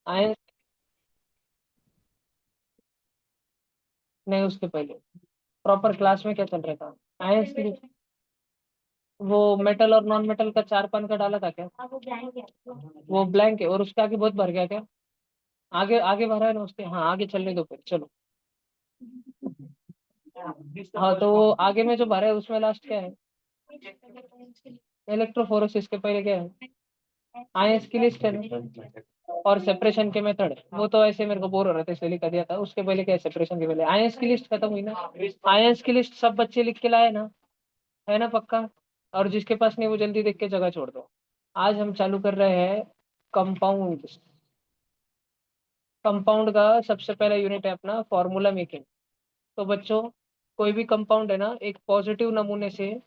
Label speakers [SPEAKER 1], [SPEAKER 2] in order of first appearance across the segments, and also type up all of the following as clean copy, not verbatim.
[SPEAKER 1] Ions, नहीं उसके पहले प्रॉपर क्लास में क्या चल रहा था? आयंस की वो मेटल और नॉन मेटल का 4 5 का डाला था क्या? वो ब्लैंक है और उसके आगे बहुत भर गया क्या? आगे आगे भरा है ना उसके, हाँ आगे चलने दो फिर चलो। हाँ तो वो आगे में जो भरा है उसमें लास्ट क्या है? इलेक्ट्रोफोरेसिस के पहले क्या है? आयंस की लिस्ट है ना, और सेपरेशन के मेथड, वो तो ऐसे मेरे को बोर हो रहा था इसलिए लिख दिया था। उसके पहले क्या है? सेपरेशन के पहले आयंस की लिस्ट खत्म हुई ना। आयंस की लिस्ट सब बच्चे लिख के लाए ना, है ना पक्का? और जिसके पास नहीं वो जल्दी देख के जगह छोड़ दो। आज हम चालू कर रहे हैं कंपाउंड। कंपाउंड का सबसे पहला यूनिट है अपना फॉर्मूला मेकिंग। तो बच्चों, कोई भी कंपाउंड है ना, एक पॉजिटिव नमूने से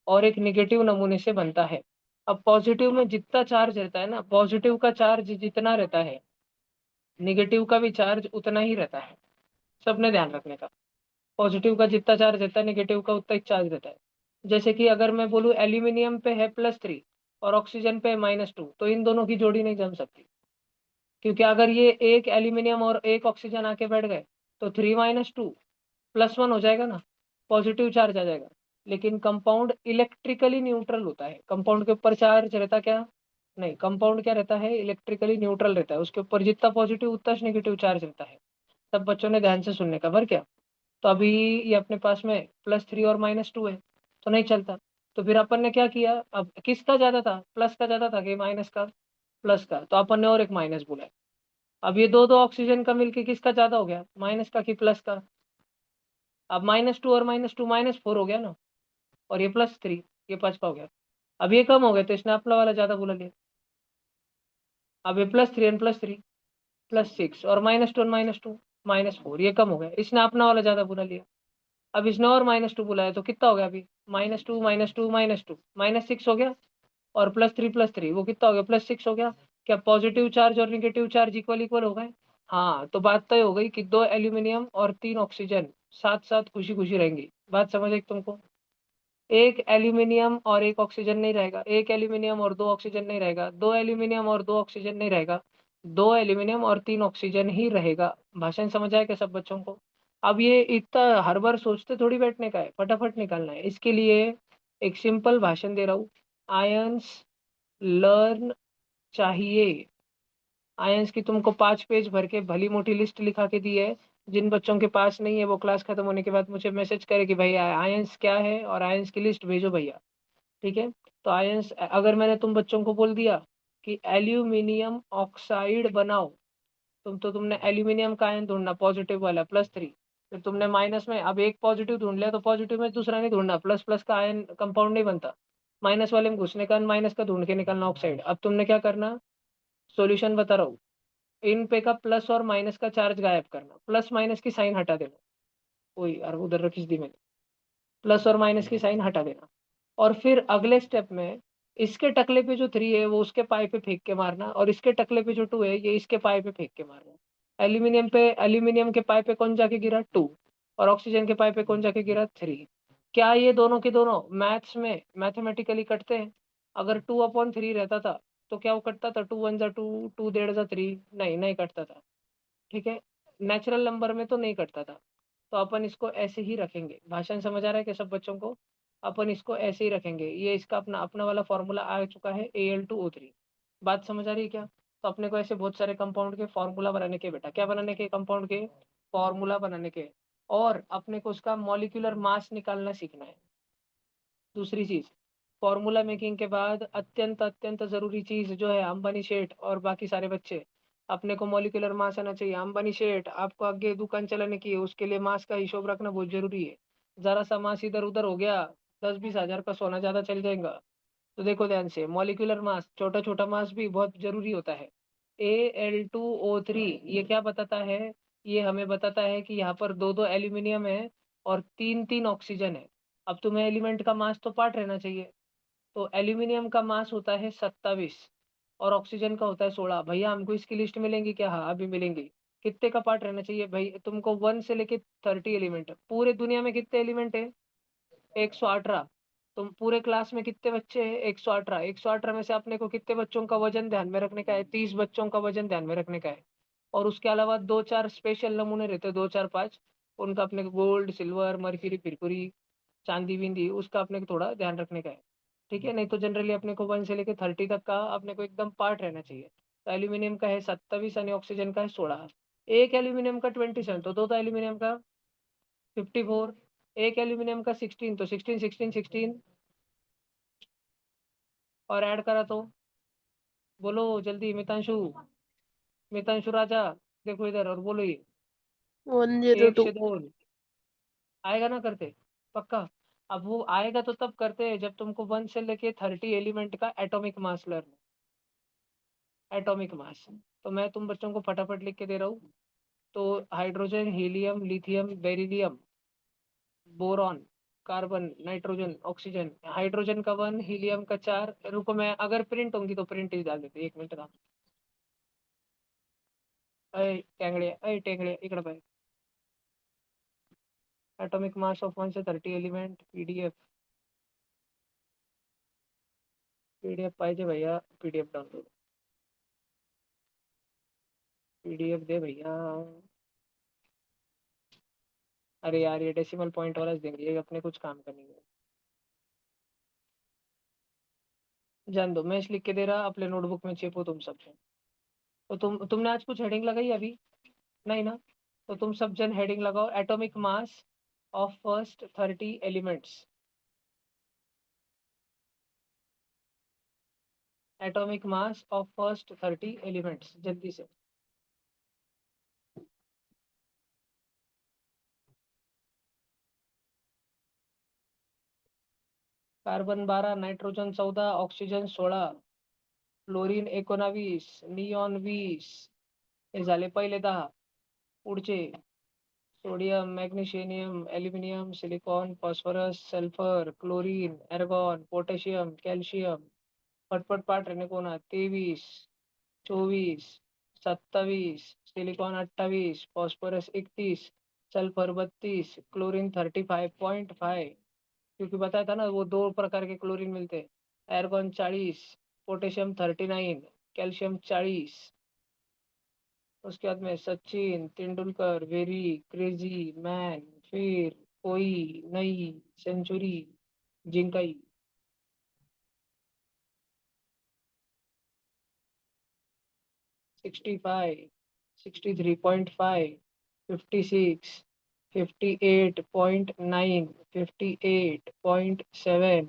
[SPEAKER 1] और एक निगेटिव नमूने से बनता है। अब पॉजिटिव में जितना चार्ज रहता है ना, पॉजिटिव का चार्ज जितना रहता है, निगेटिव का भी चार्ज उतना ही रहता है। सबने ध्यान रखने का। पॉजिटिव का जितना चार्ज रहता है, निगेटिव का उतना ही चार्ज रहता है। जैसे कि अगर मैं बोलूँ एल्यूमिनियम पे है +3 और ऑक्सीजन पे है -2, तो इन दोनों की जोड़ी नहीं जम सकती। क्योंकि अगर ये एक एल्यूमिनियम और एक ऑक्सीजन आके बैठ गए, तो 3 - 2 +1 हो जाएगा ना, पॉजिटिव चार्ज आ जाएगा। लेकिन कंपाउंड इलेक्ट्रिकली न्यूट्रल होता है। कंपाउंड के ऊपर चार्ज रहता क्या? नहीं, कंपाउंड क्या रहता है? इलेक्ट्रिकली न्यूट्रल रहता है। उसके ऊपर जितना पॉजिटिव उतना नेगेटिव चार्ज रहता है। सब बच्चों ने ध्यान से सुनने का, भर क्या? तो अभी ये अपने पास में +3 और -2 है, तो नहीं चलता। तो फिर अपन ने क्या किया? अब किसका ज्यादा था? प्लस का ज्यादा था कि माइनस का? प्लस का। तो अपन ने और एक माइनस बोला है। अब ये दो दो ऑक्सीजन का मिलके किसका ज्यादा हो गया? माइनस का कि प्लस का? अब -2 और -2 -4 हो गया ना, और ये +3, ये 5 का हो गया। अब ये कम हो गया तो इसने अपना वाला ज्यादा बुला लिया। अब ये +3 और +3 +6 और -2 और -2 -4, ये कम हो गया, इसने अपना वाला ज्यादा बुला लिया। अब इसने और -2 बुलाया तो कितना हो गया अभी? -2 -2 -2 -6 हो गया। और +3 वो कितना हो गया? +6 हो गया। क्या पॉजिटिव चार्ज और निगेटिव चार्ज इक्वल इक्वल हो गए? हाँ, तो बात तय हो गई कि 2 एल्यूमिनियम और 3 ऑक्सीजन साथ साथ खुशी खुशी रहेंगी। बात समझ आई तुमको? एक एल्यूमिनियम और एक ऑक्सीजन नहीं रहेगा, एक एल्यूमिनियम और 2 ऑक्सीजन नहीं रहेगा, 2 एल्यूमिनियम और 2 ऑक्सीजन नहीं रहेगा, 2 एल्यूमिनियम और 3 ऑक्सीजन ही रहेगा। भाषण समझ आया क्या सब बच्चों को? अब ये इतना हर बार सोचते थोड़ी बैठने का है, फटाफट निकालना है। इसके लिए एक सिंपल भाषण दे रहा हूँ। आयंस लर्न चाहिए। आयंस की तुमको 5 पेज भर के भली मोटी लिस्ट लिखा के दी है। जिन बच्चों के पास नहीं है वो क्लास खत्म होने के बाद मुझे मैसेज करे कि भैया आयंस क्या है और आयंस की लिस्ट भेजो भैया। ठीक है? तो आयंस, अगर मैंने तुम बच्चों को बोल दिया कि एल्यूमिनियम ऑक्साइड बनाओ, तुमने एल्यूमिनियम का आयन ढूंढना, पॉजिटिव वाला +3। फिर तुमने माइनस में अब एक पॉजिटिव ढूंढ लिया, तो पॉजिटिव में दूसरा नहीं ढूंढना, प्लस प्लस का आयन कंपाउंड नहीं बनता। माइनस वाले में घुसने का माइनस का ढूंढ के निकलना ऑक्साइड। अब तुमने क्या करना? सॉल्यूशन बता रहा हूँ। इन पे का प्लस और माइनस का चार्ज गायब करना, प्लस माइनस की साइन हटा देना। वही यार, उधर रखी दी मैंने। प्लस और माइनस की साइन हटा देना। और फिर अगले स्टेप में इसके टकले पे जो 3 है वो उसके पाए पे फेंक के मारना, और इसके टकले पे जो 2 है ये इसके पाए पे फेंक के मारना। एल्यूमिनियम के पाए पे कौन जाके गिरा? 2। और ऑक्सीजन के पाए पे कौन जाके गिरा? 3। क्या ये दोनों के दोनों मैथ्स में मैथमेटिकली कटते हैं? अगर 2/3 रहता था तो क्या वो कटता था? 2 1 2, 2 1/3? नहीं, नहीं कटता था। ठीक है? नेचुरल नंबर में तो नहीं कटता था। तो अपन इसको ऐसे ही रखेंगे। भाषण समझ आ रहा है कि सब बच्चों को? अपन इसको ऐसे ही रखेंगे। ये इसका अपना अपना वाला फॉर्मूला आ चुका है, Al2O3। बात समझ आ रही है क्या? तो अपने को ऐसे बहुत सारे कंपाउंड के फॉर्मूला बनाने के, बेटा क्या बनाने के? कंपाउंड के फॉर्मूला बनाने के। और अपने को उसका मॉलिक्यूलर मास निकालना सीखना है। दूसरी चीज, फॉर्मूला मेकिंग के बाद अत्यंत अत्यंत जरूरी चीज जो है, अंबानी शेठ और बाकी सारे बच्चे, अपने को मॉलिक्यूलर मास आना चाहिए। अंबानी शेठ आपको आगे दुकान चलाने की है, उसके लिए मास का हिसाब रखना बहुत जरूरी है। जरा सा मास इधर उधर हो गया, 10 20 हजार का सोना ज्यादा चल जाएगा। तो देखो ध्यान से, मॉलिक्यूलर मास, छोटा छोटा मास भी बहुत जरूरी होता है। Al2O3 ये क्या बताता है? ये हमें बताता है कि यहाँ पर दो दो एल्यूमिनियम है और 3 3 ऑक्सीजन है। अब तुम्हें एलिमेंट का मास तो पाठ रहना चाहिए। तो एल्यूमिनियम का मास होता है 27 और ऑक्सीजन का होता है 16। भैया हमको इसकी लिस्ट मिलेंगी क्या? हाँ अभी मिलेंगी। कितने का पार्ट रहना चाहिए भाई तुमको? 1 से लेके 30 एलिमेंट। पूरे दुनिया में कितने एलिमेंट है? 118। तुम पूरे क्लास में कितने बच्चे हैं? 118। 118 में से अपने को कितने बच्चों का वजन ध्यान में रखने का है? 30 बच्चों का वजन ध्यान में रखने का है। और उसके अलावा दो चार स्पेशल नमूने रहते हैं, दो चार पांच। उनका अपने को गोल्ड, सिल्वर, मर्क्यूरी, फिरकुरी, चांदी बिंदी, उसका अपने को थोड़ा ध्यान रखने का है। ठीक है, नहीं तो जनरली अपने को 1 से लेकर 30 तक का अपने को एकदम पार्ट रहना चाहिए। तो एल्यूमिनियम का है 27 यानी ऑक्सीजन का है 16। एक एल्यूमिनियम का 27, तो दो तो एल्यूमिनियम का 54। एक एल्यूमिनियम का 16, तो 16 16 16। और ऐड करा तो बोलो जल्दी, मितांशु। मितांशु राजा, देखो इधर और बोलो ये। 1
[SPEAKER 2] 102।
[SPEAKER 1] से 2 आएगा ना करते? पक्का? अब वो आएगा तो तब करते हैं जब तुमको 1 से लेके 30 एलिमेंट का atomic mass learn. Atomic mass तो मैं तुम बच्चों को फटाफट लिख के दे रहा हूँ। तो hydrogen, helium, lithium, beryllium, boron, carbon, nitrogen, oxygen. Hydrogen का 1, हीलियम का 4। रुको, मैं अगर प्रिंट होंगी तो प्रिंट ही डाल देते, 1 मिनट का। अय टेंगड़े, अय टेंगड़े, इकड़ भाई। एटॉमिक मास ऑफ 1 से 30 एलिमेंट, पीडीएफ। पीडीएफ पाहिजे भैया, पीडीएफ डाउनलोड। पीडीएफ दे भैया। अरे यार, ये डेसिमल पॉइंट वाला देंगे, ये अपने कुछ काम का नहीं है। जान दो, मैं इस लिख के दे रहा, अपने नोटबुक में चेपो तुम सब जन। तो तुमने आज कुछ हेडिंग लगाई अभी? नहीं ना? तो तुम सब जन हेडिंग लगाओ, atomic mass of first 30 elements. Atomic mass of first 30 elements, जल्दी से। Carbon 12, nitrogen 14, oxygen 16, fluorine 19, neon 20। हे झाले पहिले 10। पुढचे sodium, magnesium, aluminium, silicon, phosphorus, sulphur, chlorine, argon, potassium, calcium. पटपट पाठ रहने को ना। 23, 24, 27, सिलिकॉन 28, फॉस्फरस 31, सल्फर 32, क्लोरीन 35.5। क्योंकि बताया था ना, वो दो प्रकार के क्लोरीन मिलते हैं। Argon 40, potassium 39, calcium 40। उसके बाद में Sachin Tendulkar, very crazy man, फिर कोई नई सेंचुरी, जिंकाई। 65, 63.5, 56, 58.9, 58.7।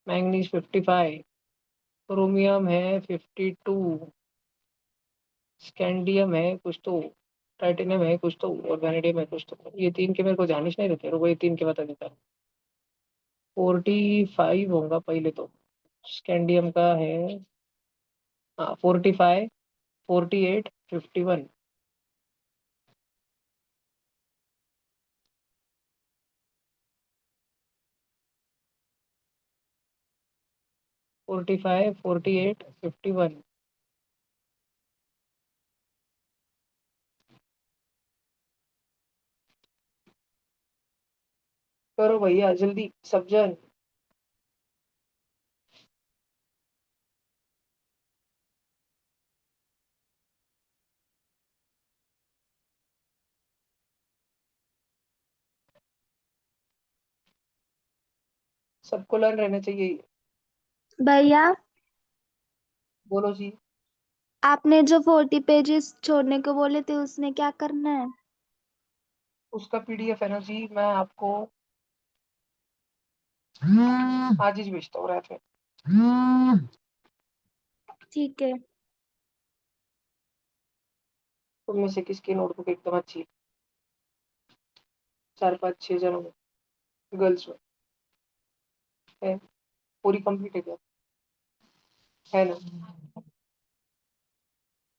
[SPEAKER 1] मैंगनीज 55। क्रोमियम है 52। स्कैंडियम है कुछ तो। टाइटेनियम है कुछ तो, और वैनेडियम है कुछ तो। ये तीन के मेरे को ध्यान ही नहीं रहते, रुको ये तीन के बता देता। 45 होगा पहले तो। स्कैंडियम का है, हाँ 45, 48, 51। 45, 48, 51। करो भैया जल्दी सब जन। सबको लर्न रहना चाहिए।
[SPEAKER 2] भैया,
[SPEAKER 1] बोलो जी।
[SPEAKER 2] आपने जो 40 पेजेस छोड़ने को बोले थे उसमें क्या करना है?
[SPEAKER 1] उसका पीडीएफ है ना जी, मैं आपको आज ही भेजता हूँ रात में।
[SPEAKER 2] ठीक है।
[SPEAKER 1] तुम में से किसकी नोटबुक एकदम अच्छी है? 4 5 6 जनों में, गर्ल्स में है? पूरी कंप्लीट है क्या? है ना?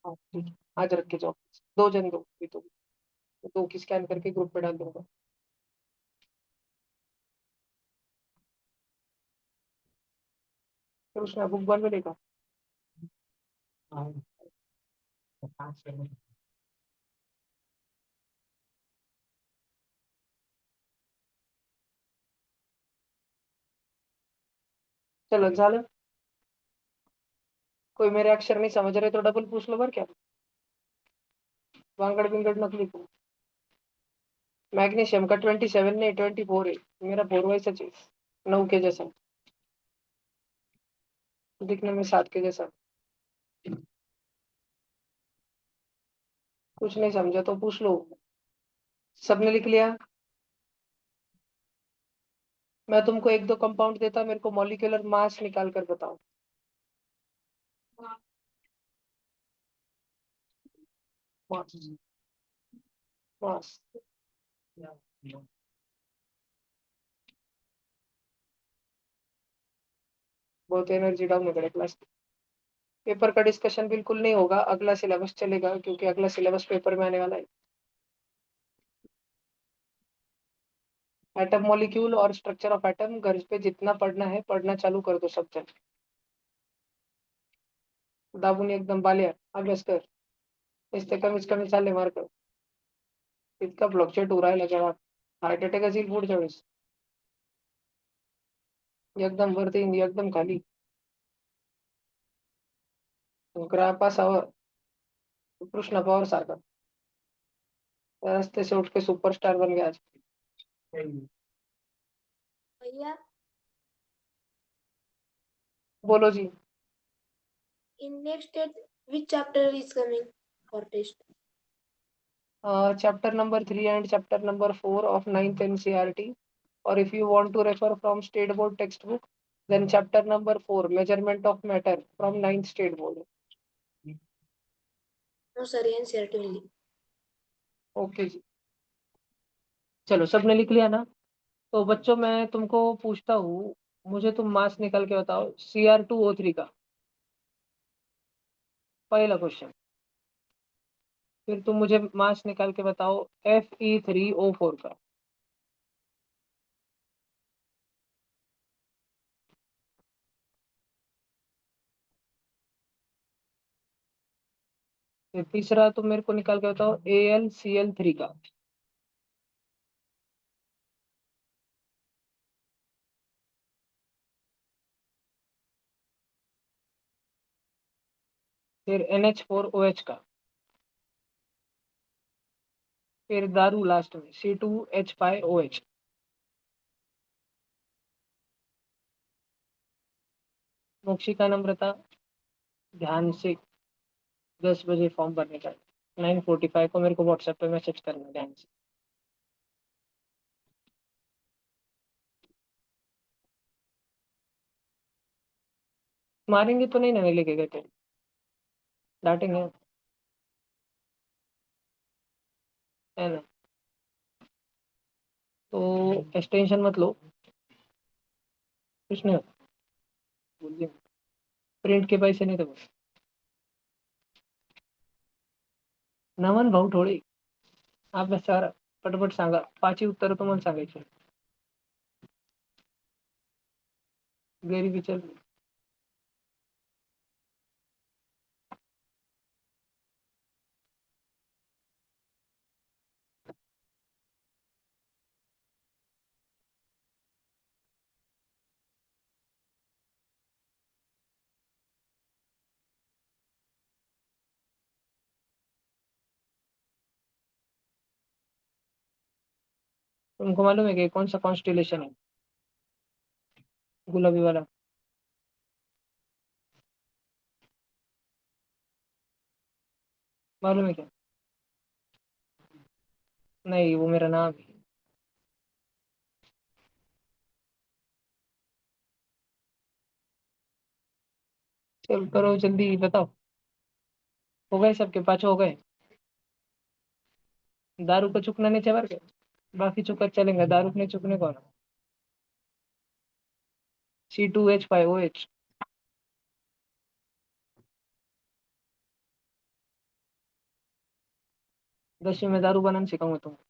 [SPEAKER 1] हाँ ठीक है, आज रख के जाओ। 2 जन दो भी तो। दो की स्कैन करके ग्रुप पे डाल दूंगा। फिर उसने बुक बंद में देखा। चलो झालं. कोई मेरे अक्षर नहीं समझ रहे तो डबल पूछ लो बार क्या. वांगड़ बिंगड़ नकली को. मैग्नीशियम का 27 नहीं 24 है. मेरा 4 वैसा चीज. 9 के जैसा. दिखने में 7 के जैसा. कुछ नहीं समझा तो पूछ लो. सबने लिख लिया. मैं तुमको एक दो कंपाउंड देता, मेरे को मॉलिक्यूलर मास निकाल कर बताओ. मास. मास. बहुत एनर्जी डाउन हो गया क्लास. पेपर का डिस्कशन बिल्कुल नहीं होगा, अगला सिलेबस चलेगा क्योंकि अगला सिलेबस पेपर में आने वाला है. एटम मॉलिक्यूल और स्ट्रक्चर ऑफ एटम घर पे जितना पढ़ना है पढ़ना चालू कर दो सब जन. दाबून एकदम बालिया. अभ्यास कर. इससे कमीच कमी चालले मार्क. इतका फ्लक्चुएट हो रहा है लगा. हार्ट अटॅक येईल पुढच्या वेळेस. एकदम वरती एकदम खाली. ग्राफ असावं. कृष्ण पवार सारखा. रास्ते से उठ के सुपरस्टार बन गया आज.
[SPEAKER 2] भैया,
[SPEAKER 1] बोलो जी.
[SPEAKER 2] in next date, which chapter is coming for test?
[SPEAKER 1] Chapter number 3 and chapter number 4 of 9th NCRT. Or if you want to refer from state board textbook, then chapter number 4 measurement of matter from 9th state board.
[SPEAKER 2] No, sir, NCERT only.
[SPEAKER 1] Okay जी. चलो सबने लिख लिया ना. तो बच्चों मैं तुमको पूछता हूँ. मुझे तुम मास निकाल के बताओ Cr2O3 का. पहला क्वेश्चन. फिर तुम मुझे मास निकाल के बताओ Fe3O4 का. फिर तीसरा तुम मेरे को निकाल के बताओ AlCl3 का. फिर NH4OH का. फिर दारू लास्ट में C2H5OH. मोक्षिका नम्रता. ध्यान से. 10 बजे फॉर्म भरने का. 9:45 को मेरे को व्हाट्सएप पे मैसेज करना ध्यान से. मारेंगे तो नहीं ना लेके गए थे. डांटेंगे. है ना. तो एक्सटेंशन मत लो. कुछ नहीं होता. बोलिए. प्रिंट के पैसे नहीं तो. नमन भाऊ थोडी. अभ्यास सारा. पटपट सांगा 5 उत्तर तुम्हाला सांगायचे. गैरी विचार. तुमको मालूम है कि कौन सा कॉन्स्टिलेशन है. गुलाबी वाला. मालूम है क्या. नहीं वो मेरा नाम है. चल करो जल्दी बताओ. हो गए सबके 5 हो गए. दारू को चुकना नहीं चाहिए के. बाकी चुका चलेगा दारू को नहीं चुकने को. C2H5OH. 10वीं में दारू बनाना सिखाऊंगा तुमको.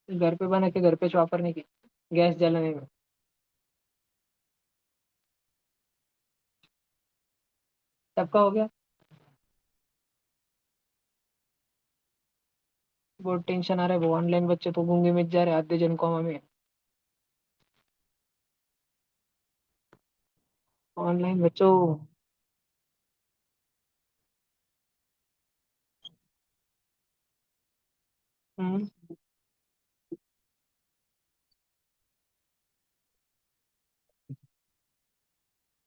[SPEAKER 1] घर पे बना के घर पे चॉपर नहीं की. गैस जलाने में. सबका हो गया. बहुत टेंशन आ रहा है वो, ऑनलाइन बच्चे तो गूंगे मिट जा रहे हैं आधे जन कॉमा में। ऑनलाइन बच्चों। हम्म।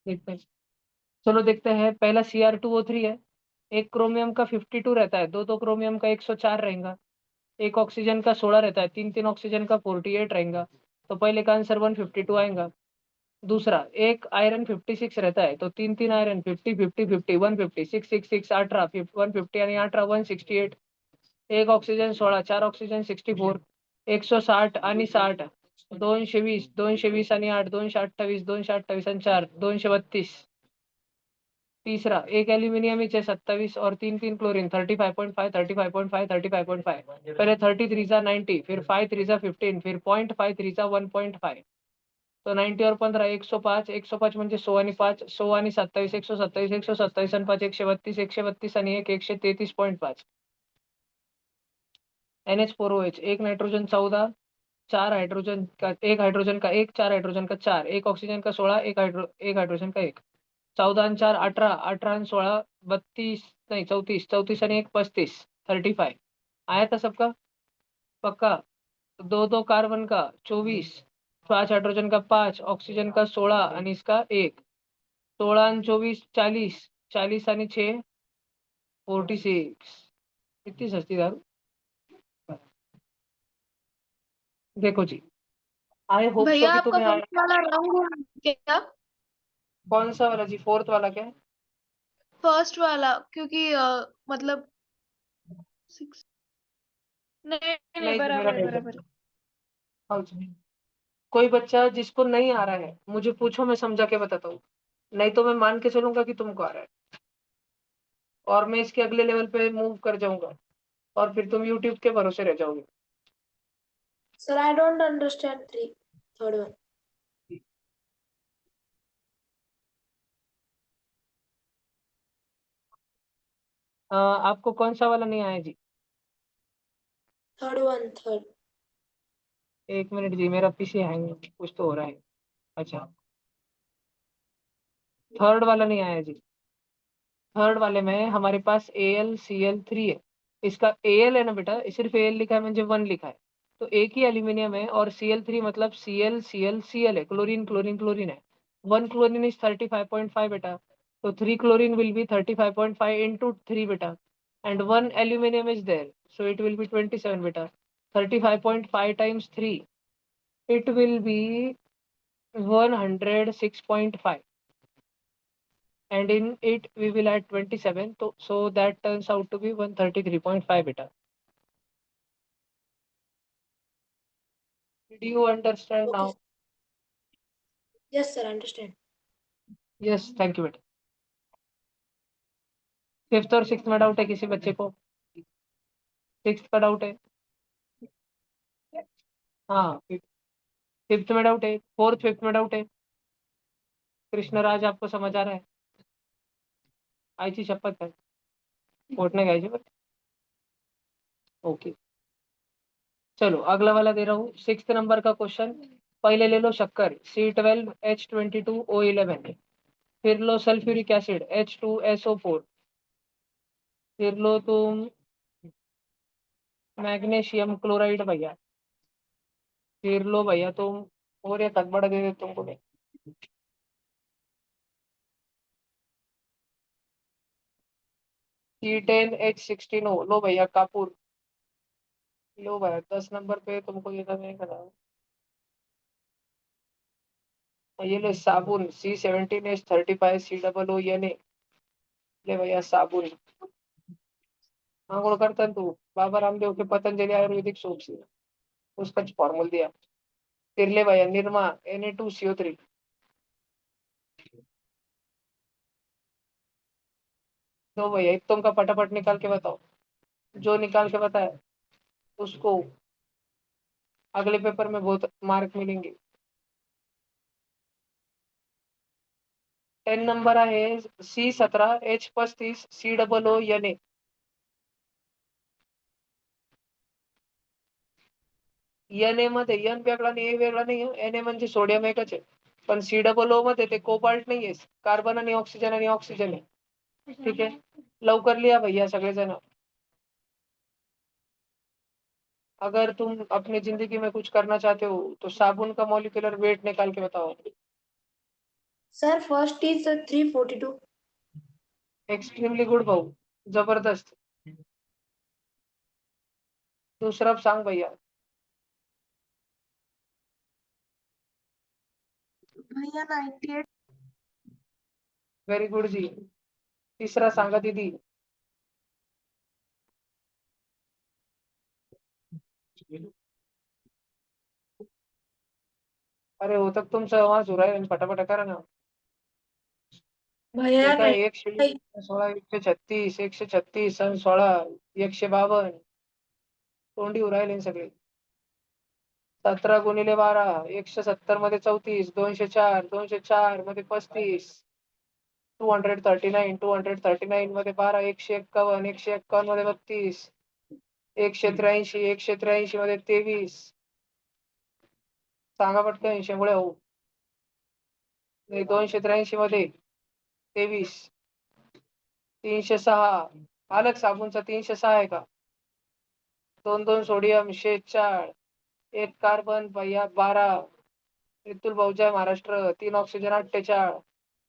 [SPEAKER 1] देखते हैं। चलो देखते हैं, पहला Cr2O3 है। एक क्रोमियम का 52 रहता है, दो दो क्रोमियम का 104 रहेगा। एक ऑक्सीजन का 16 रहता है, तीन तीन ऑक्सीजन का 48 रहेगा। तो पहले का आंसर 152 आएगा। दूसरा, एक आयरन 56 रहता है, तो तीन तीन आयरन 50 50 50 150 6 6 6 18 150 आणि 18 168। एक ऑक्सीजन 16, चार ऑक्सीजन 64, 160 आणि 60, 220, 220 आणि 8, 228, 228 आणि 4, 232। तीसरा, एक एल्यूमिनियम 27 और तीन तीन क्लोरीन 35.5 35.5 35.5। पहले 33 90, फिर 5 3 15, फिर 0.5 3 1.5। तो 90 और 15 105, 105 म्हणजे 100 आणि 5, 100 आणि 27, 127, 127 आणि 5 132, 132 आणि 1 133.5। NH4OH, एक नाइट्रोजन 14, चार हाइड्रोजन का एक, हाइड्रोजन का एक, चार हाइड्रोजन का चार, एक ऑक्सीजन का 16, एक हाइड्रोजन का एक। 14 आणि 4 18, 18 आणि 16 32, नहीं 34, 34 आणि एक 35, 35। आया था सबका? पक्का? दो दो कार्बन का 24, पांच हाइड्रोजन का 5, ऑक्सीजन का 16 आणि इसका एक। 16 आणि 24 40, 40 आणि 6 46। कितनी सस्ती दारू। देखो जी, आई होप सो
[SPEAKER 2] भैया
[SPEAKER 1] कि
[SPEAKER 2] आपका
[SPEAKER 1] तुम्हें आया।
[SPEAKER 2] फर्स्ट वाला राउंड क्या?
[SPEAKER 1] कौन सा वाला जी, फोर्थ वाला क्या?
[SPEAKER 2] फर्स्ट वाला, क्योंकि मतलब 6। नहीं नहीं,
[SPEAKER 1] नहीं जी, मेरा
[SPEAKER 2] बराबर है
[SPEAKER 1] नहीं
[SPEAKER 2] बराबर है।
[SPEAKER 1] था। हाँ जी। कोई बच्चा जिसको नहीं आ रहा है मुझे पूछो, मैं समझा के बताता हूँ। नहीं तो मैं मान के चलूंगा कि तुमको आ रहा है, और मैं इसके अगले लेवल पे मूव कर जाऊंगा, और फिर तुम यूट्यूब के भरोसे रह जाओगे।
[SPEAKER 3] Sir, I don't understand third one.
[SPEAKER 1] आपको कौन सा वाला नहीं आया जी?
[SPEAKER 3] Third one, third.
[SPEAKER 1] एक मिनट जी, मेरा पीसी हैंग कुछ तो हो रहा है। अच्छा, थर्ड वाला नहीं आया जी। थर्ड वाले में हमारे पास AlCl3 है। इसका Al है ना बेटा, सिर्फ Al लिखा है म्हणजे वन लिखा है। तो एक ही एल्यूमिनियम है, और Cl3 मतलब Cl है, क्लोरीन क्लोरीन क्लोरीन है। वन क्लोरीन इज 35.5 बेटा। तो three chlorine will be 35.5 into three बेटा। And one aluminium is there, so it will be 27 बेटा। 35.5 times three, it will be 106.5, and in it we will add 27, so that turns out to be 133.5 beta. Did you understand
[SPEAKER 3] Okay.
[SPEAKER 1] now?
[SPEAKER 3] Yes, sir, understand.
[SPEAKER 1] Yes, thank you beta. Fifth और sixth में doubt है किसी बच्चे को? Sixth का doubt है? हाँ, fifth में डाउट है, फोर्थ फिफ्थ में डाउट है। कृष्णराज आपको समझ आ रहा है? आईची शपथ है, कोर्ट ने गाई बट ओके। चलो अगला वाला दे रहा हूँ, सिक्स्थ नंबर का क्वेश्चन। पहले ले लो शक्कर C12H22O11, फिर लो सल्फ्यूरिक एसिड H2SO4, फिर लो तुम मैग्नीशियम क्लोराइड भैया, फिर लो भैया तुम, और ये तक बड़ा दे दे तुमको मैं। C10H16O लो भैया कापूर। लो भैया 10 नंबर पे तुमको ये नहीं करा। ये लो साबुन C17H35COO ले भैया साबुन। आंघोळ करता तू बाबा रामदेव के पतंजलि आयुर्वेदिक सोप से, उसका फॉर्मूल दिया। फिर ले भैया निर्मा Na2CO3। लो भैया एक तुम का फटाफट निकाल के बताओ, जो निकाल के बताए उसको अगले पेपर में बहुत मार्क मिलेंगे। 10 नंबर आहे C17H35COO। Na मध्ये एन वेगळा आणि ए वेगळा नाही. Na म्हणजे सोडियम एकच आहे. पण COO मध्ये ते कोबाल्ट नाहीये. कार्बन आणि ऑक्सिजन आहे. ठीक है, लवकर लिया भैया सगळेजण. अगर तुम अपनी जिंदगी में कुछ करना चाहते हो तो साबुन का मॉलिक्यूलर वेट निकाल के बताओ.
[SPEAKER 3] Sir, first is 342.
[SPEAKER 1] Extremely good भाऊ, जबरदस्त. दूसरा सांग भैया.
[SPEAKER 3] भैया 98.
[SPEAKER 1] व्हेरी गुड जी. तिसरा सांगा दीदी. अरे हो तक तुमचं आवाज हो रहा है, फटाफट करा ना.
[SPEAKER 3] भैया
[SPEAKER 1] ठीक आहे, 116, 136, 136 आणि 16, 152 तोंडी उरायले सगळे. 17 × 12 170 मध्ये 34, 204, 204 मध्ये 35, 239 मध्ये 12, 151, 151 मध्ये 32, 183, 183 मध्ये 23. सांगा पटकन शेंगुळे हो. 283 मध्ये 23, 306. अलग साबुनचा 306 आहे का? 2 सोडियम 4, 1 कार्बन भैया 12. रितुल भाऊजा महाराष्ट्र 3 ऑक्सिजन 48,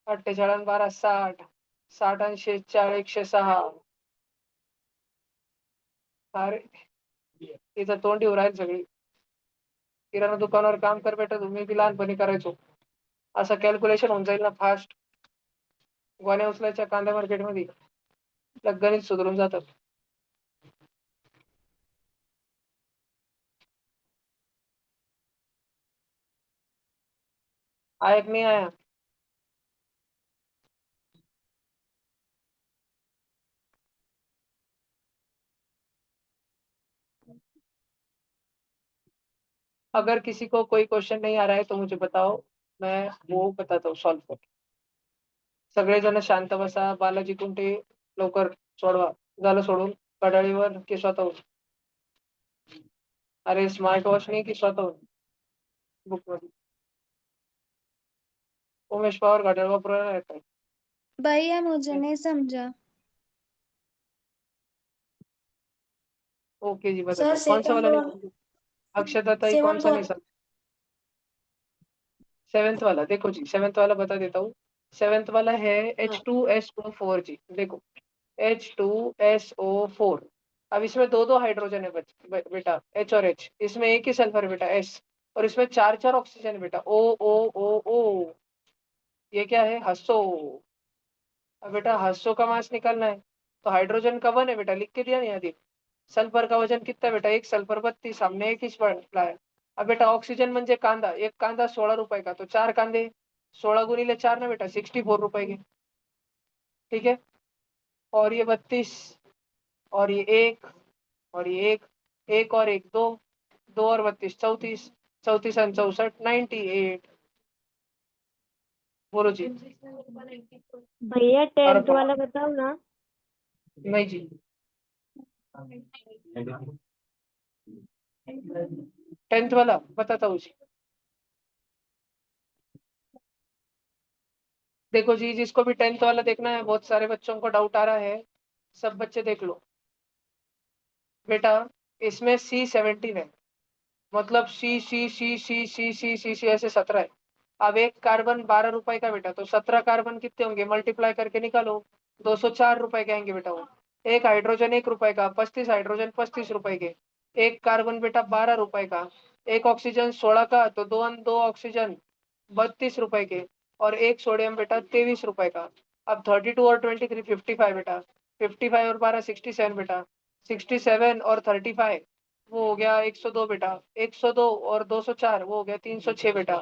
[SPEAKER 1] 48 आणि 12 60, 60 आणि 46 106. अरे तिचं तोंडी उरायला सगळी. किराणा दुकानावर काम कर बेटा, तुम्ही बी लहानपणी करायचो. असं कॅल्क्युलेशन होऊन जाईल ना फास्ट. गोण्या उचलायच्या कांदा मार्केटमध्ये, गणित सुधरून जातात. आया कि नहीं आया? अगर किसी को कोई क्वेश्चन नहीं आ रहा है तो मुझे बताओ, मैं वो बताता हूँ सॉल्व कर. सगळेजण शांत बसा. बालाजी कुंटे लवकर सोडवा. झालं सोडून. कडाळीवर की स्वतःहून? अरे स्मार्ट वॉच नाही की स्वतःहून बुक मध्ये. उमेश पवार घड्याळ वापरायला येत आहे.
[SPEAKER 2] भैया मुझे नहीं समझा.
[SPEAKER 1] ओके जी, बताता
[SPEAKER 3] Sir,
[SPEAKER 1] हूँ. कौन सा
[SPEAKER 3] seventh
[SPEAKER 1] वाला नहीं
[SPEAKER 3] one.
[SPEAKER 1] समझे? अक्षता ताई कौन
[SPEAKER 3] Seventh
[SPEAKER 1] सा नहीं
[SPEAKER 3] one.
[SPEAKER 1] समझे? 7th वाला देखो जी, 7th वाला बता देता हूँ. 7th वाला है H2SO4 जी. देखो H2SO4. अब इसमें दो दो हाइड्रोजन है बेटा, H और H. इसमें एक ही सल्फर है बेटा, S. और इसमें चार चार ऑक्सीजन है बेटा, O. ये क्या है? हस्सो. अब बेटा हस्सो का मास निकालना है तो हाइड्रोजन का 1 है बेटा, लिख के दिया नहीं आदि. सल्फर का वजन कितना है बेटा? एक सल्फर 32, हमने एक ही पढ़ा है. अब बेटा ऑक्सीजन म्हणजे कांदा, एक कांदा 16 रुपए का, तो 4 कांदे 16 × 4 ना बेटा 64 रुपए के. ठीक है. और ये 32, और ये एक, और ये एक और एक 2, 2 और 32 34, 34 और 64 98. बोलो जी.
[SPEAKER 4] भैया
[SPEAKER 1] और
[SPEAKER 4] 10th वाला बताओ ना.
[SPEAKER 1] नहीं जी. 10th वाला बताता हूँ जी. देखो जी, जिसको भी 10th वाला देखना है, बहुत सारे बच्चों को डाउट आ रहा है, सब बच्चे देख लो बेटा. इसमें C17 है, मतलब सी ऐसे 17 है. अब एक कार्बन 12 रुपए का बेटा, तो 17 कार्बन कितने होंगे? मल्टीप्लाई करके निकालो. 204 रुपए के आएंगे बेटा वो. एक हाइड्रोजन 1 रुपए का, 35 हाइड्रोजन 35 रुपए के. एक कार्बन बेटा 12 रुपए का. एक ऑक्सीजन 16 का, तो दो ऑक्सीजन 32 रुपए के. और एक सोडियम बेटा 23 रुपए का. अब 32 और 23 55 बेटा. 55 और 12 67 बेटा. 67 और 35 वो हो गया 102 बेटा. 102 और 204 वो हो गया 306 बेटा.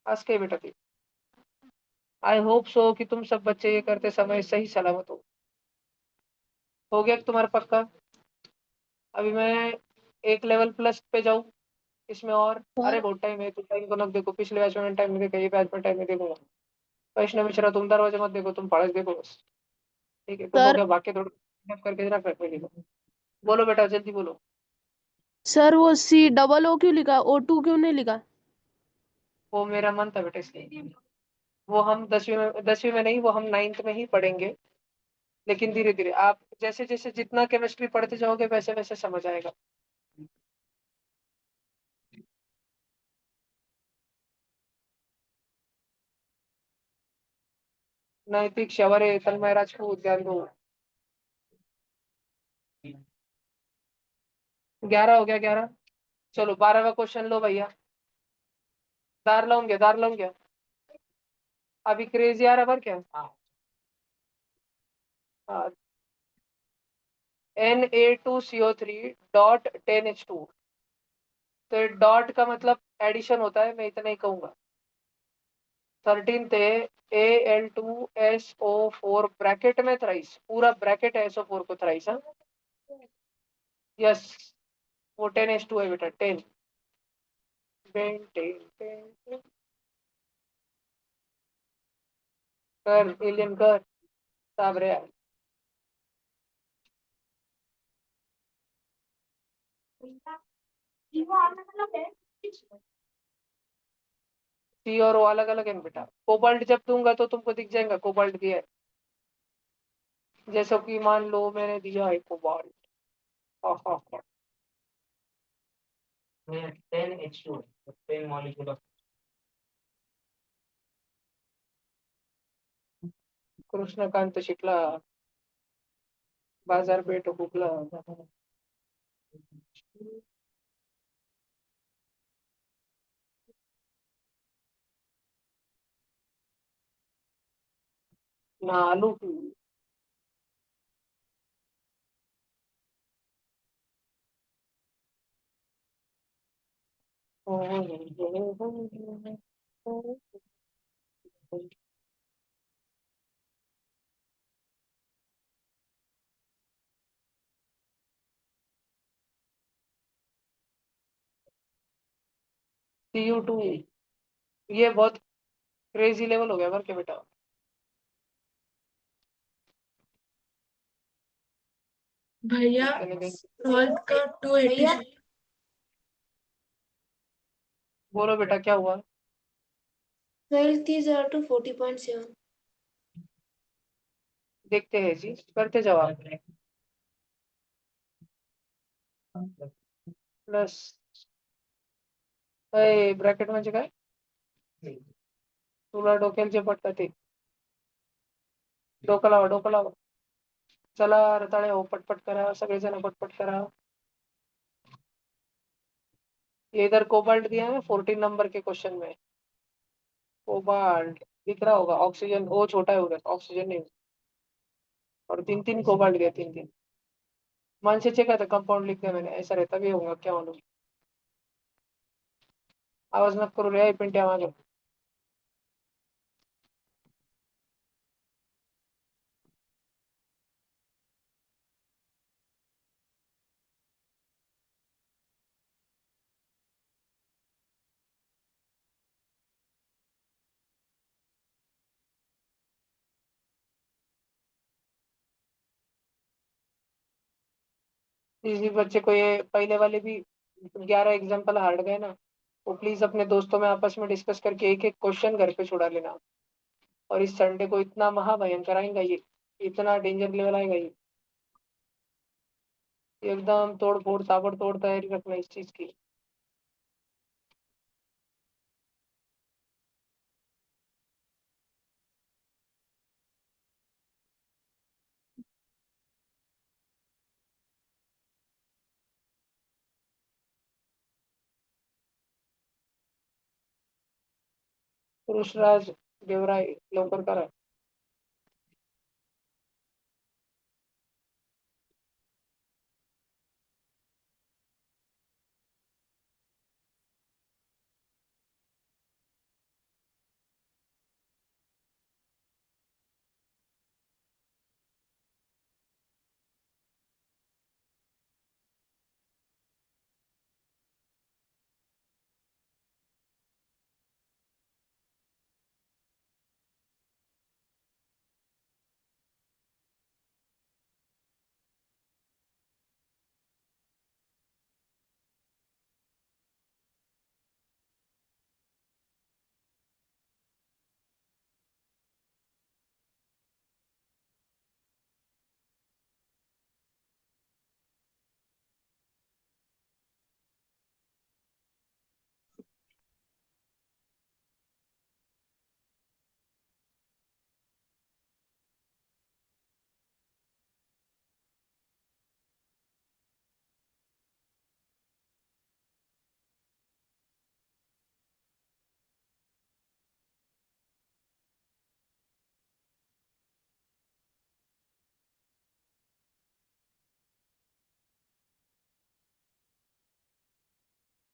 [SPEAKER 1] आज के बेटा थी. आई होप सो कि तुम सब बच्चे ये करते समय सही सलामत हो गया तुम्हारा पक्का. अभी मैं एक लेवल प्लस पे जाऊँ इसमें और. अरे बहुत टाइम है, तुम टाइम को नक देखो. पिछले बैच में टाइम नहीं देखा, ये बैच में टाइम नहीं देखूंगा. वैष्णव मिश्रा तुम दरवाजे मत देखो, तुम पढ़ाई देखो बस. ठीक है, तुम हो
[SPEAKER 2] सर
[SPEAKER 1] गया भाग के थोड़ा. करके रख रख लिखो। बोलो बेटा जल्दी बोलो।
[SPEAKER 5] सर वो C क्यों लिखा, O2 क्यों नहीं लिखा?
[SPEAKER 1] वो मेरा मन था बेटा इसलिए। वो हम 10वीं में नहीं, वो हम 9th में ही पढ़ेंगे। लेकिन धीरे धीरे आप जैसे जैसे जितना केमिस्ट्री पढ़ते जाओगे वैसे वैसे समझ आएगा। नैतिक शवरे तन्मय राजपूत ध्यान दो। 11 हो गया 11। चलो 12वां क्वेश्चन लो भैया। दार लाऊंगे। अभी क्रेजी आ रहा है क्या? हाँ। Na2CO3 dot 10H2। तो डॉट का मतलब एडिशन होता है, मैं इतना ही कहूंगा। 13 थे Al2SO4 ब्रैकेट में थ्राइस, पूरा ब्रैकेट है SO4 को थ्राइस। हाँ यस, वो 10H2 है बेटा 10। 10 कर एलियन कर साबरे। सी और वो अलग अलग है ना बेटा। कोबाल्ट जब दूंगा तो तुमको दिख जाएगा कोबाल्ट दिया है। जैसे कि मान लो मैंने दिया है कोबाल्ट। हाँ हाँ हाँ। 10H2 10 मॉलिक्यूल ऑफ कृष्णकांत शिकला बाजारपेठ हुकला। नालू की CU2। ये बहुत क्रेजी लेवल हो गया वर्क के बेटा।
[SPEAKER 3] भैया
[SPEAKER 1] कितने दिन?
[SPEAKER 3] 12th का 280।
[SPEAKER 1] बोलो बेटा क्या हुआ?
[SPEAKER 3] 12th is to 40.7।
[SPEAKER 1] देखते हैं जी, करते जवाब। प्लस ब्रॅकेट म्हणजे काय? तुला डोक्याला जे पटतं ते डोकं लावा। चला रताळे हो, पटपट करा सगळेजण पटपट करा। ये इधर कोबाल्ट दिया है 14 नंबर के क्वेश्चन में। कोबाल्ट दिख रहा होगा, ऑक्सीजन ओ छोटा है उधर, ऑक्सीजन नहीं। और 3 3 कोबाल्ट गया 3 3। मन से चेक था कंपाउंड लिख दिया मैंने, ऐसा रहता भी होगा क्या मालूम। आवाज मत करो रे पिंटे आवाज। किसी बच्चे को ये पहले वाले भी 11 एग्जाम्पल हार्ड गए ना, वो प्लीज अपने दोस्तों में आपस में डिस्कस करके एक एक क्वेश्चन घर पे छुड़ा लेना। और इस संडे को इतना महाभयंकर आएगा ये, इतना डेंजर लेवल आएगा ये, एकदम तोड़ फोड़ ताबड़ तोड़ तैयारी रखना इस चीज की। पुरुषराज देवराय लवकर करा।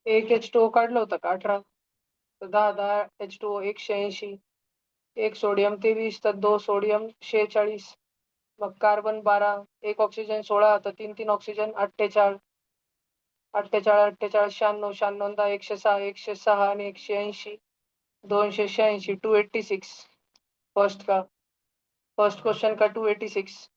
[SPEAKER 1] एक H2O काढलं होतं का 18, तर 10 H2O 180, एक सोडियम 23, तर 2 सोडियम 46, मग कार्बन 12, एक ऑक्सिजन 16, तर 3 ऑक्सिजन 48, 46 96 96 106 आणि 180, 286, 286 फर्स्ट क्वेश्चन का 286,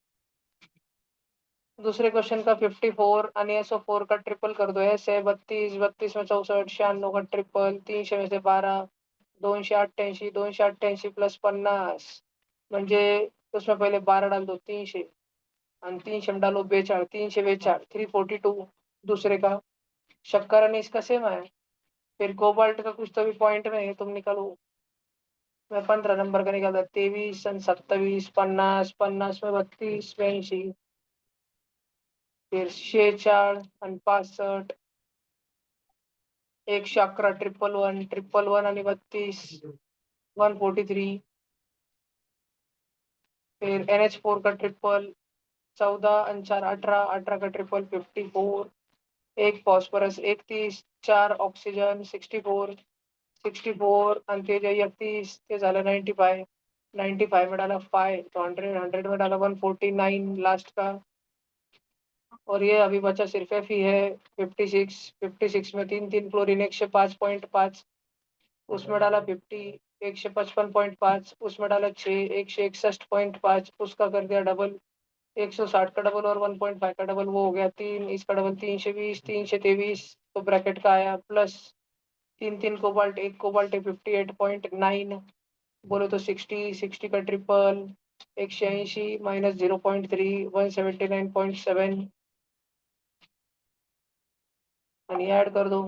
[SPEAKER 1] दूसरे क्वेश्चन का 54 आणि SO4 का ट्रिपल कर दो. ऐसे 32 32 में 64 96 का ट्रिपल, 300 में से 12, 288 288 प्लस 50, म्हणजे उसमें पहले 12 डाल दो 300 आणि 300 में डालो 42 342 342. दूसरे का शक्कर आणि इसका सेम है. फिर कोबाल्ट का कुछ तो भी पॉइंट में है, तुम निकालो. मैं 15 नंबर का निकाला 23 और 27 50 50 में 32 82, फिर 46 आणि 65, 111 111 आणि 32 143, फिर NH4 का ट्रिपल 14 आणि 4 18 18 का ट्रिपल 54, एक फॉस्फरस 31, 4 ऑक्सिजन 64 64 आणि ते जे 31 ते झालं 95 95 में डाला 5, तो 100 100 में डाला 149 लास्ट का. और ये अभी बचा सिर्फ F ही है 56 56 में 3 क्लोरीन 105.5, उसमें डाला 50 155.5, उसमें डाला 6 161.5, उसका कर दिया डबल 160 का डबल और 1.5 का डबल, वो हो गया 3, इसका डबल 320 323, तो ब्रैकेट का आया प्लस 3 कोबाल्ट 1 कोबाल्ट 58.9, बोले तो 60 का ट्रिपल 180 माइनस 0.3 179.7 आणि ऍड कर दो.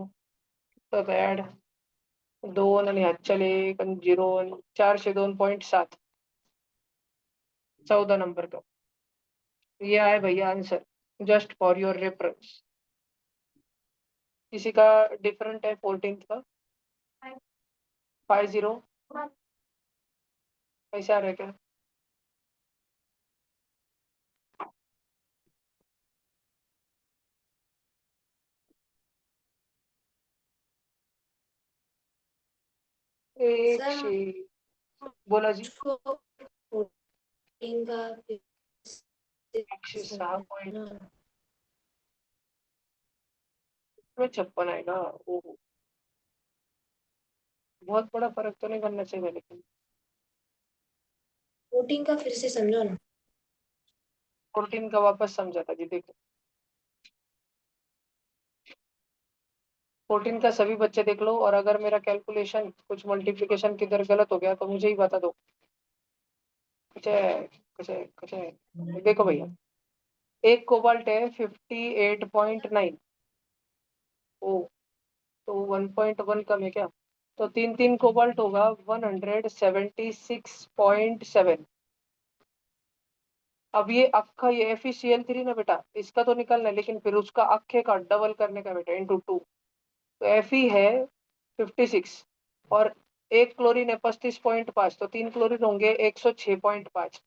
[SPEAKER 1] तर ऍड 2 आणि हातच्याला 1 आणि 0 आणि 402.7, 14 नंबर का. ये आए भैया answer, just for your reference. किसी का डिफरेंट है 14th का 50 ऐसे आ रहा है क्या? एक
[SPEAKER 3] सर
[SPEAKER 1] शी बोला जी.
[SPEAKER 3] मुझको 14 का
[SPEAKER 1] 106 में 56 आएगा. ओहो, बहुत बड़ा फर्क तो नहीं करना चाहिए लेकिन.
[SPEAKER 3] 14 का फिर से समझो ना.
[SPEAKER 1] 14 का वापस समझा था जी. देखो 14 का सभी बच्चे देख लो, और अगर मेरा कैलकुलेशन कुछ मल्टीप्लिकेशन किधर गलत हो गया तो मुझे ही बता दो. कुछ है कुछ है कुछ है. देखो भैया, एक कोबाल्ट है 58.9. ओ, तो 1.1 कम है क्या? तो 3 कोबाल्ट होगा 176.7. अब ये अक्खा ये FeCl3 ना बेटा, इसका तो निकलना है, लेकिन फिर उसका अक्खे का डबल करने का बेटा इंटू 2. तो Fe है 56 और एक क्लोरीन है 35.5, तो 3 क्लोरीन होंगे 106.5.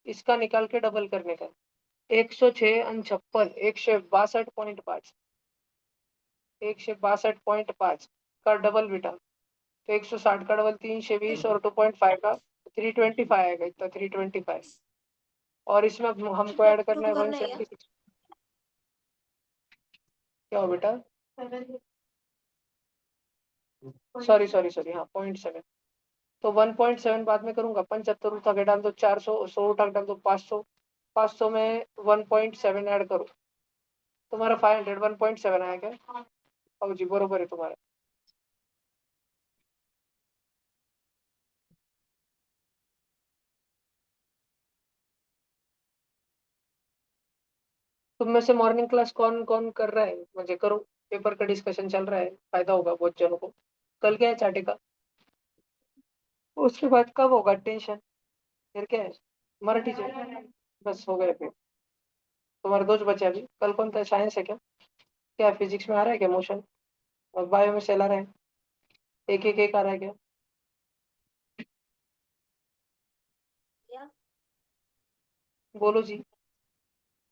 [SPEAKER 1] इसका निकाल के डबल करने का 106 और 56 162.5, 162.5 का डबल बेटा. तो 160 का डबल 320 और 2.5 का 325 आएगा. इतना 325, और इसमें हमको ऐड करना है
[SPEAKER 3] प्रूव करना है क्या?
[SPEAKER 1] 176. क्या हो बेटा? सॉरी सॉरी सॉरी, हाँ 0.7. तो 1.7 बाद में करूंगा. 75 उठा के डाल दो, 400 100 उठा के डाल दो, 500 500 में 1.7 ऐड करो, तुम्हारा 500 1.7 आया क्या? अब जी बरोबर है तुम्हारा. तुम में से मॉर्निंग क्लास कौन कौन कर रहा है? मुझे करो, पेपर का डिस्कशन चल रहा है, फायदा होगा बहुत जनों को. कल क्या है चाटे का? उसके बाद कब होगा टेंशन? फिर क्या है? मराठी से बस हो गए. फिर तुम्हारे 2 बचे अभी. कल कौन था? साइंस है क्या? क्या फिजिक्स में आ रहा है क्या मोशन? और बायो में सेल आ रहा है? एक एक एक आ रहा है क्या?
[SPEAKER 3] क्या?
[SPEAKER 1] बोलो जी.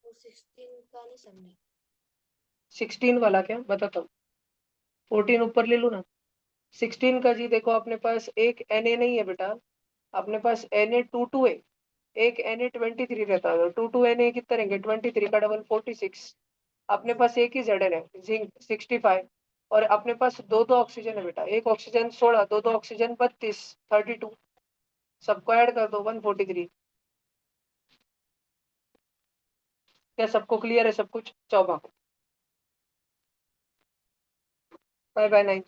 [SPEAKER 3] वो 16 का नहीं समझे.
[SPEAKER 1] 16 वाला क्या बताता हूँ. 14 ऊपर ले लूँ ना। 16 का जी देखो अपने पास एक Na नहीं है बेटा, अपने पास Na22 है, एक Na23 रहता है, 2 Na कितने रहेंगे 23 का डबल 46। अपने पास एक ही Zn है जिंक 65 और अपने पास दो ऑक्सीजन है बेटा, एक ऑक्सीजन 16, दो ऑक्सीजन 32 32, सबको ऐड कर दो 143। क्या सबको क्लियर है सब कुछ? चौबा बाय बाय 9।